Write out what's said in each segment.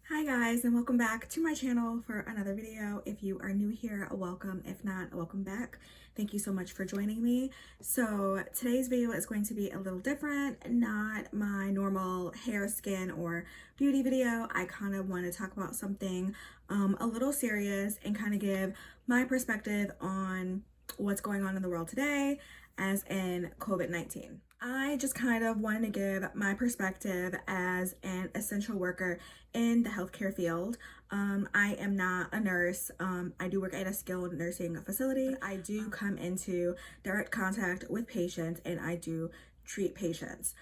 Hi guys, and welcome back to my channel for another video. If you are new here, welcome. If not, welcome back. Thank you so much for joining me. So today's video is going to be a little different, not my normal hair, skin, or beauty video. I kind of want to talk about something a little serious and kind of give my perspective on what's going on in the world today, as in COVID-19. I just kind of wanted to give my perspective as an essential worker in the healthcare field. I am not a nurse. I do work at a skilled nursing facility. I do come into direct contact with patients and I do treat patients.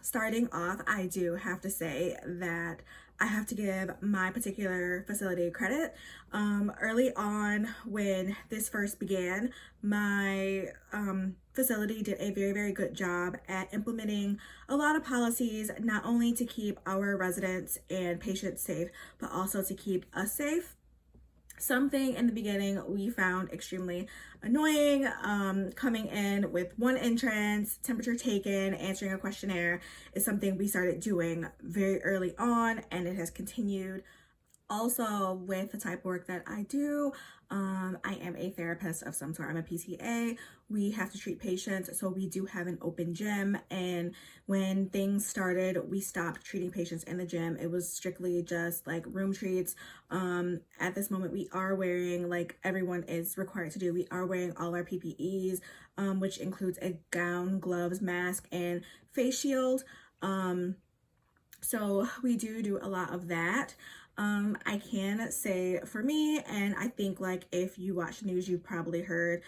Starting off, I do have to say that I have to give my particular facility credit. Early on when this first began, my facility did a very good job at implementing a lot of policies, not only to keep our residents and patients safe, but also to keep us safe. Something in the beginning we found extremely annoying, coming in with one entrance, temperature taken, answering a questionnaire is something we started doing very early on, and it has continued. Also, with the type of work that I do, I am a therapist of some sort. I'm a PTA. We have to treat patients, so we do have an open gym. And when things started, we stopped treating patients in the gym. It was strictly just like room treats. At this moment, we are wearing, like everyone is required to do, we are wearing all our PPEs, which includes a gown, gloves, mask, and face shield. So we do a lot of that. I can say for me, and I think like if you watch news, you've probably heard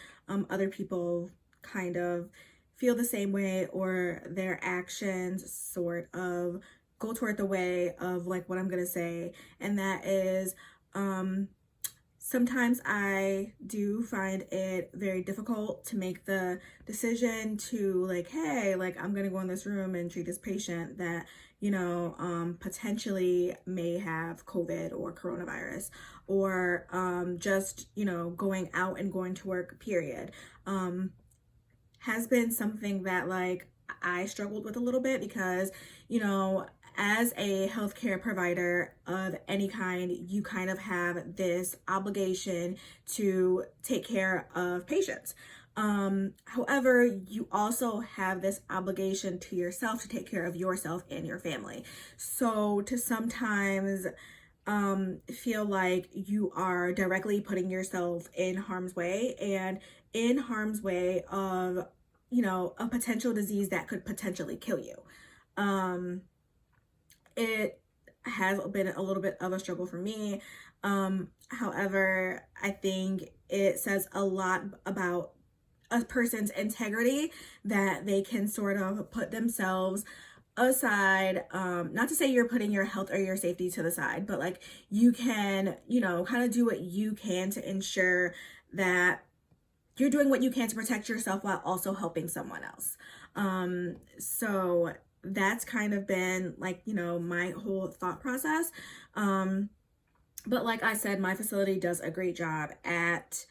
other people kind of feel the same way, or their actions sort of go toward the way of like what I'm gonna say, and that is sometimes I do find it very difficult to make the decision to like, hey, like I'm gonna go in this room and treat this patient that, potentially may have COVID or coronavirus, or just, going out and going to work, period. Has been something that like I struggled with a little bit because, as a healthcare provider of any kind, you kind of have this obligation to take care of patients. However, you also have this obligation to yourself to take care of yourself and your family. So to sometimes feel like you are directly putting yourself in harm's way, and in harm's way of, a potential disease that could potentially kill you. It has been a little bit of a struggle for me. However, I think it says a lot about a person's integrity that they can sort of put themselves aside. Not to say you're putting your health or your safety to the side, but like you can, kind of do what you can to ensure that you're doing what you can to protect yourself while also helping someone else. So that's kind of been like, my whole thought process. But like I said, my facility does a great job at,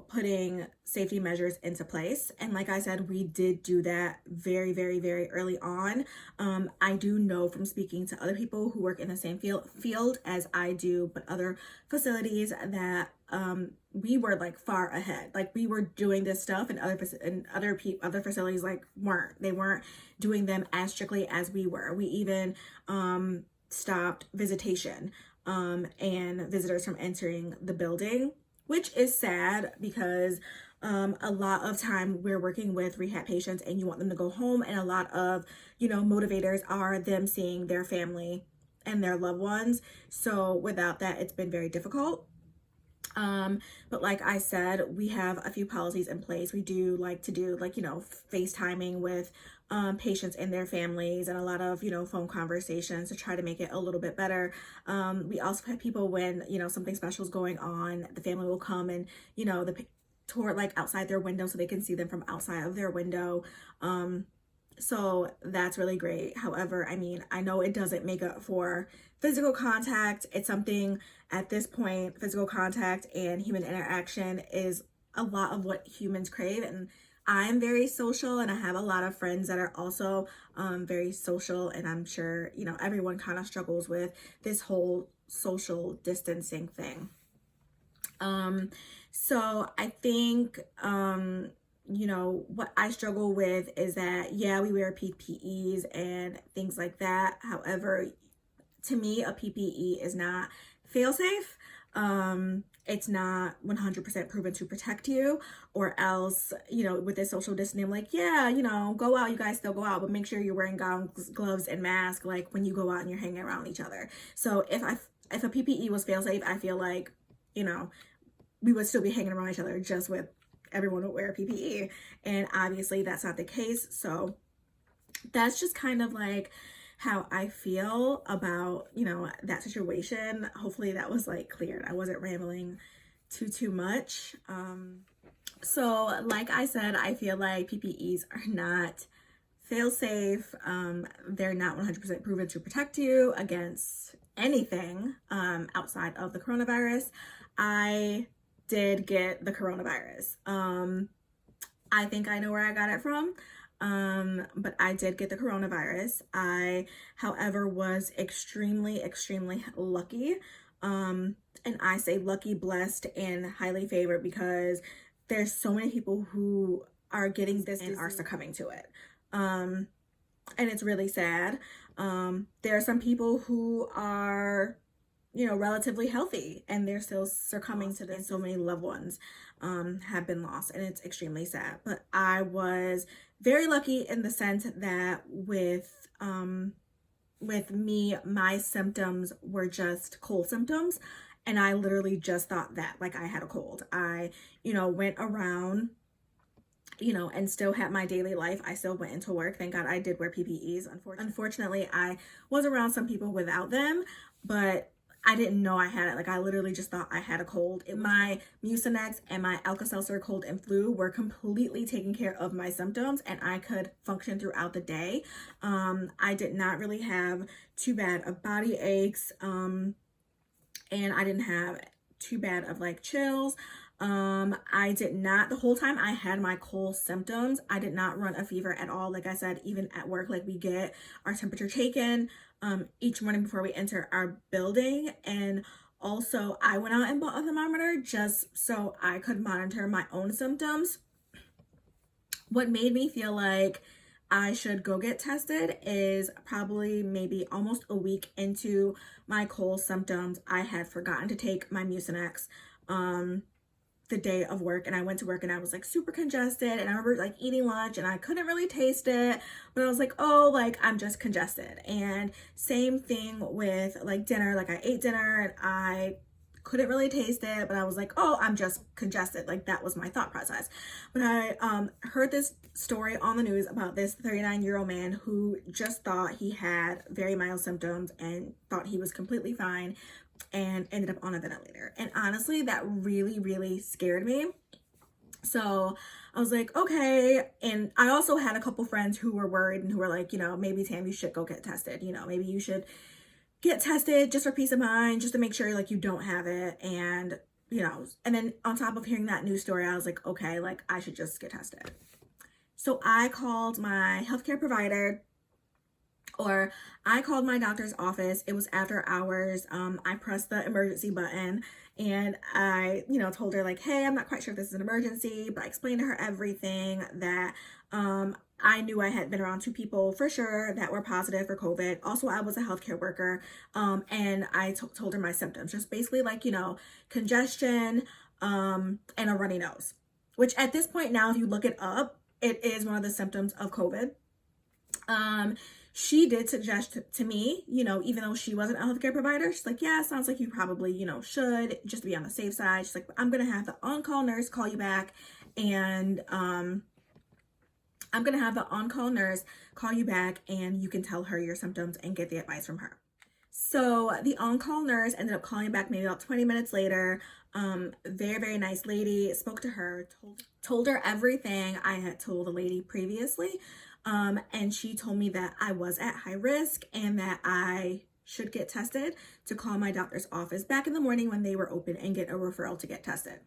putting safety measures into place. And like I said, we did do that very early on. I do know from speaking to other people who work in the same field as I do, but other facilities, that we were like far ahead. Like we were doing this stuff, and other facilities like weren't doing them as strictly as we were. We even stopped visitation and visitors from entering the building, which is sad because a lot of time we're working with rehab patients and you want them to go home, and a lot of, motivators are them seeing their family and their loved ones. So without that, it's been very difficult. But like I said, we have a few policies in place. We do like to do like, FaceTiming with patients and their families, and a lot of, phone conversations to try to make it a little bit better. We also have people when, something special is going on, the family will come and, the tour like outside their window so they can see them from outside of their window. So that's really great. However, I mean, I know it doesn't make up for physical contact. It's something at this point, physical contact and human interaction is a lot of what humans crave. And I'm very social and I have a lot of friends that are also very social, and I'm sure, you know, everyone kind of struggles with this whole social distancing thing. So I think, you know, what I struggle with is that, yeah, we wear PPEs and things like that. However, to me, a PPE is not fail safe. It's not 100% proven to protect you, or else, you know, with this social distancing, I'm like, yeah, you know, go out, you guys still go out, but make sure you're wearing gowns, gloves, and masks, like when you go out and you're hanging around each other. So if a PPE was fail safe, I feel like, you know, we would still be hanging around each other, just with everyone would wear PPE. And obviously that's not the case. So that's just kind of like how I feel about, you know, that situation. Hopefully that was like cleared. I wasn't rambling too much. So like I said, I feel like PPEs are not fail safe. They're not 100% proven to protect you against anything outside of the coronavirus. I did get the coronavirus. I think I know where I got it from. But I did get the coronavirus. I, however, was extremely lucky. And I say lucky, blessed, and highly favored because there's so many people who are getting this and are succumbing to it. And it's really sad. There are some people who are, you know, relatively healthy and they're still succumbing to this. So many loved ones have been lost, and it's extremely sad. But I was very lucky in the sense that with me, my symptoms were just cold symptoms, and I literally just thought that like I had a cold. I, you know, went around, you know, and still had my daily life. I still went into work. Thank God I did wear PPEs. Unfortunately, I was around some people without them, but I didn't know I had it. Like I literally just thought I had a cold. My Mucinex and my Alka-Seltzer cold and flu were completely taking care of my symptoms, and I could function throughout the day. I did not really have too bad of body aches, and I didn't have too bad of like chills. I did not, the whole time I had my cold symptoms, I did not run a fever at all. Like I said, even at work, like we get our temperature taken each morning before we enter our building. And also I went out and bought a thermometer just so I could monitor my own symptoms. What made me feel like I should go get tested is probably maybe almost a week into my cold symptoms, I had forgotten to take my Mucinex the day of work, and I went to work and I was like super congested, and I remember like eating lunch and I couldn't really taste it, but I was like, oh, like I'm just congested. And same thing with like dinner, like I ate dinner and I couldn't really taste it, but I was like, oh, I'm just congested. Like that was my thought process. But I heard this story on the news about this 39-year-old man who just thought he had very mild symptoms and thought he was completely fine and ended up on a ventilator. And honestly, that really scared me. So I was like, okay. And I also had a couple friends who were worried and who were like, you know, maybe Tam, you should go get tested. You know, maybe you should get tested just for peace of mind, just to make sure like you don't have it. And, you know, and then on top of hearing that news story, I was like, okay, like I should just get tested. So I called my healthcare provider, or I called my doctor's office. It was after hours. I pressed the emergency button and I, you know, told her like, hey, I'm not quite sure if this is an emergency, but I explained to her everything that I knew I had been around 2 people for sure that were positive for COVID. Also, I was a healthcare worker, and I told her my symptoms, just basically like, you know, congestion and a runny nose, which at this point now, if you look it up, it is one of the symptoms of COVID. She did suggest to me, you know, even though she wasn't a healthcare provider, she's like, yeah, sounds like you probably, you know, should, just to be on the safe side. She's like, I'm going to have the on-call nurse call you back, and I'm going to have the on-call nurse call you back and you can tell her your symptoms and get the advice from her. So the on-call nurse ended up calling back maybe about 20 minutes later. Very nice lady, spoke to her, told her everything I had told the lady previously. And she told me that I was at high risk and that I should get tested, to call my doctor's office back in the morning when they were open and get a referral to get tested.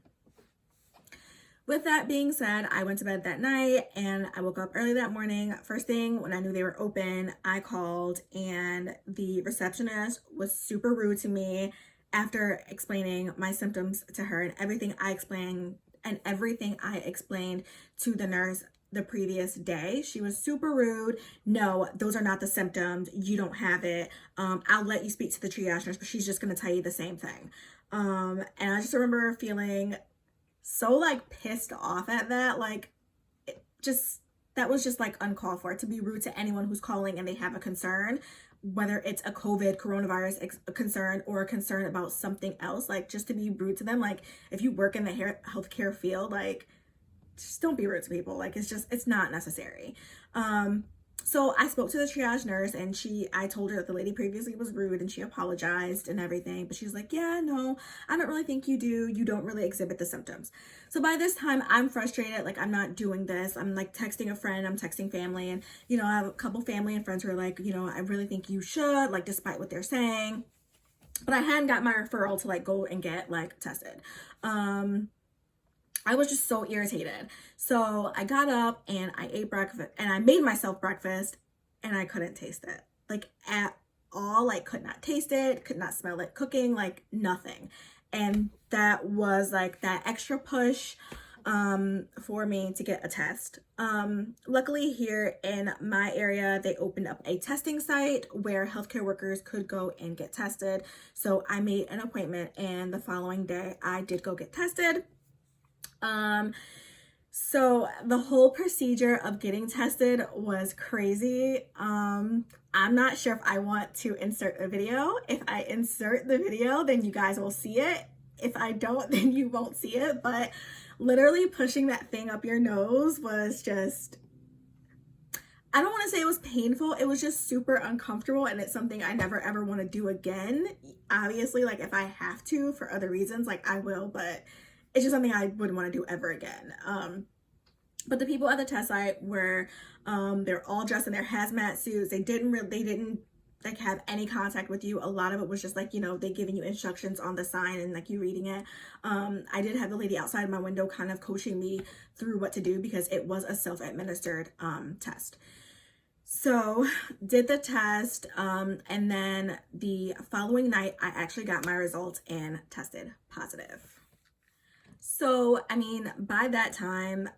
With that being said, I went to bed that night and I woke up early that morning. First thing, when I knew they were open, I called, and the receptionist was super rude to me after explaining my symptoms to her and everything I explained to the nurse the previous day. She was super rude. No, those are not the symptoms. You don't have it. I'll let you speak to the triage nurse, but she's just going to tell you the same thing. And I just remember feeling so like pissed off at that. Like, that was just like uncalled for, to be rude to anyone who's calling and they have a concern, whether it's a coronavirus concern or a concern about something else. Like, just to be rude to them. Like, if you work in the healthcare field, like, just don't be rude to people. Like, it's not necessary. So I spoke to the triage nurse, and I told her that the lady previously was rude, and she apologized and everything, but she was like, yeah, no, I don't really think you do. You don't really exhibit the symptoms. So by this time I'm frustrated. Like, I'm not doing this. I'm like texting a friend, I'm texting family, and I have a couple family and friends who are like, I really think you should, like, despite what they're saying. But I hadn't got my referral to like go and get like tested. I was just so irritated. So I got up and I ate breakfast, and I made myself breakfast, and I couldn't taste it, like, at all. Like, could not taste it, could not smell it cooking, like nothing. And that was like that extra push for me to get a test. Luckily here in my area, they opened up a testing site where healthcare workers could go and get tested. So I made an appointment, and the following day I did go get tested. So the whole procedure of getting tested was crazy. I'm not sure if I want to insert a video. If I insert the video, then you guys will see it. If I don't, then you won't see it. But literally pushing that thing up your nose was just, I don't want to say it was painful. It was just super uncomfortable, and it's something I never ever want to do again. Obviously, like, if I have to for other reasons, like, I will, but it's just something I wouldn't want to do ever again. But the people at the test site were, they're all dressed in their hazmat suits. They didn't like have any contact with you. A lot of it was just like, they giving you instructions on the sign and like you reading it. I did have the lady outside my window kind of coaching me through what to do, because it was a self-administered test. So did the test, and then the following night I actually got my results and tested positive. So, I mean, by that time,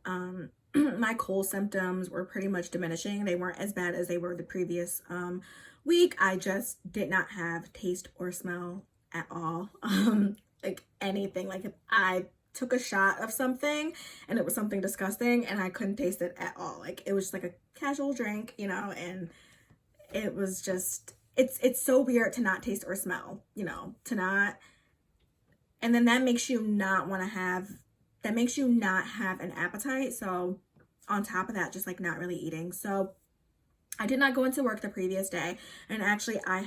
my cold symptoms were pretty much diminishing. They weren't as bad as they were the previous week. I just did not have taste or smell at all. Like anything. Like, if I took a shot of something and it was something disgusting and I couldn't taste it at all. Like, it was just like a casual drink, and it was just, it's so weird to not taste or smell, to not. And then that makes you not have an appetite. So on top of that, just like not really eating. So I did not go into work the previous day. And actually I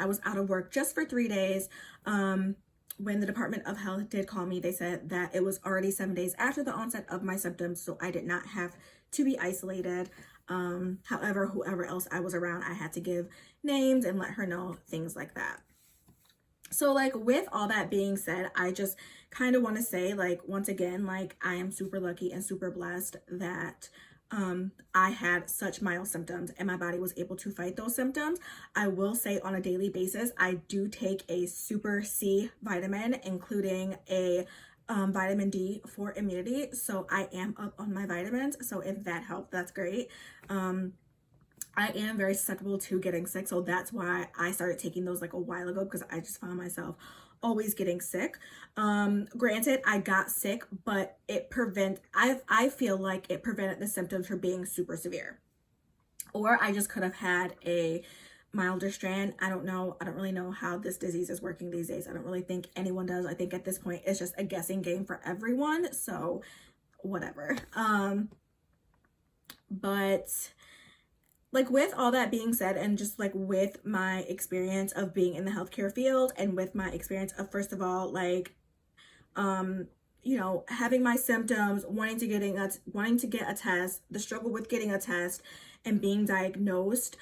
was out of work just for 3 days. When the Department of Health did call me, they said that it was already 7 days after the onset of my symptoms. So I did not have to be isolated. However, whoever else I was around, I had to give names and let her know things like that. So, like, with all that being said, I just kind of want to say, like, once again, like, I am super lucky and super blessed that I had such mild symptoms and my body was able to fight those symptoms. I will say, on a daily basis, I do take a Super C vitamin, including a vitamin D for immunity. So I am up on my vitamins. So if that helped, that's great. I am very susceptible to getting sick, so that's why I started taking those like a while ago, because I just found myself always getting sick. Granted, I got sick, but I feel like it prevented the symptoms from being super severe. Or I just could have had a milder strand. I don't know. I don't really know how this disease is working these days. I don't really think anyone does. I think at this point it's just a guessing game for everyone, so whatever. But like, with all that being said, and just like with my experience of being in the healthcare field, and with my experience of, first of all, like, having my symptoms, wanting to get a test, the struggle with getting a test and being diagnosed,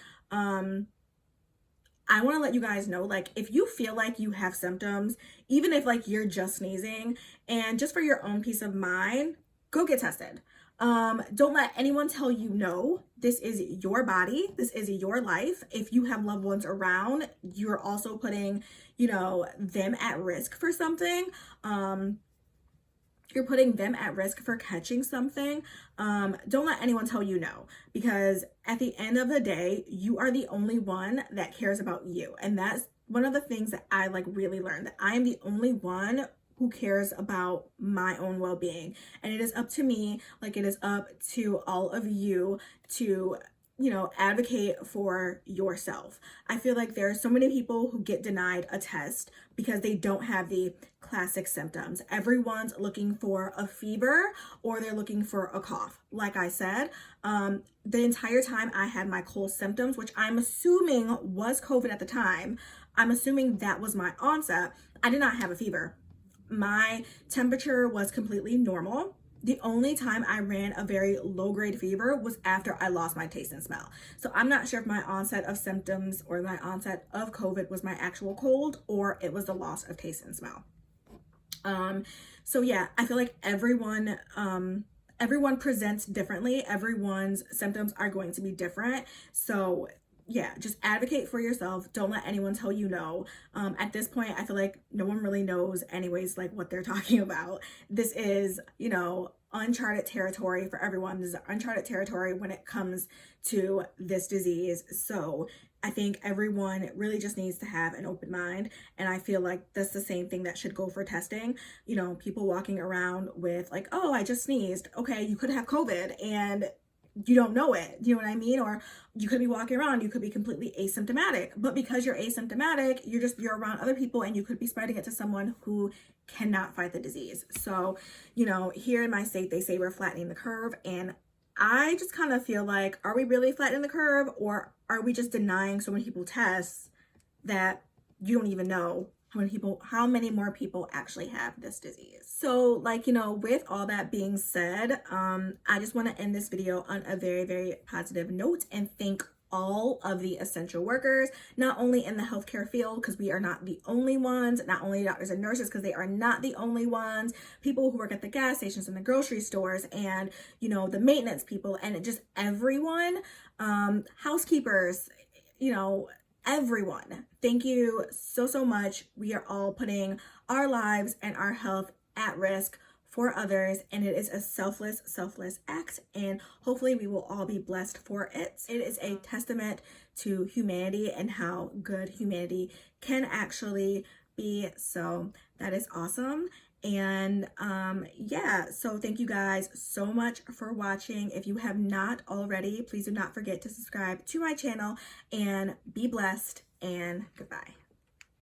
I want to let you guys know, like, if you feel like you have symptoms, even if like you're just sneezing, and just for your own peace of mind, go get tested. Don't let anyone tell you no. This is your body. This is your life. If you have loved ones around, you're also putting, you know, them at risk for something. You're putting them at risk for catching something. Don't let anyone tell you no, because at the end of the day, you are the only one that cares about you. And that's one of the things that I like really learned, that I am the only one who cares about my own well-being. And it is up to me, like it is up to all of you to, you know, advocate for yourself. I feel like there are so many people who get denied a test because they don't have the classic symptoms. Everyone's looking for a fever or they're looking for a cough. Like I said, the entire time I had my cold symptoms, which I'm assuming was COVID at the time, I'm assuming that was my onset. I did not have a fever. My temperature was completely normal. The only time I ran a very low grade fever was after I lost my taste and smell. So I'm not sure if my onset of symptoms or my onset of COVID was my actual cold or it was the loss of taste and smell. So yeah, I feel like everyone presents differently. Everyone's symptoms are going to be different. So yeah, just advocate for yourself. Don't let anyone tell you no. At this point, I feel like no one really knows anyways, like what they're talking about. This is, you know, uncharted territory for everyone. This is uncharted territory when it comes to this disease. So I think everyone really just needs to have an open mind. And I feel like that's the same thing that should go for testing. You know, people walking around with like, oh, I just sneezed. Okay, you could have COVID and you don't know it. You know what I mean? Or you could be walking around, you could be completely asymptomatic, but because you're asymptomatic, you're around other people and you could be spreading it to someone who cannot fight the disease. So, you know, here in my state, they say we're flattening the curve, and I just kind of feel like, are we really flattening the curve, or are we just denying so many people tests that you don't even know how many more people actually have this disease? So like, you know, with all that being said, I just want to end this video on a very, very positive note and thank all of the essential workers, not only in the healthcare field, because we are not the only ones, not only doctors and nurses, because they are not the only ones, people who work at the gas stations and the grocery stores, and, you know, the maintenance people, and just everyone, housekeepers, you know, everyone. Thank you so, so much. We are all putting our lives and our health at risk for others, and it is a selfless act, and hopefully we will all be blessed for it. It is a testament to humanity and how good humanity can actually be. So that is awesome. And yeah, so thank you guys so much for watching. If you have not already, please do not forget to subscribe to my channel, and be blessed, and goodbye.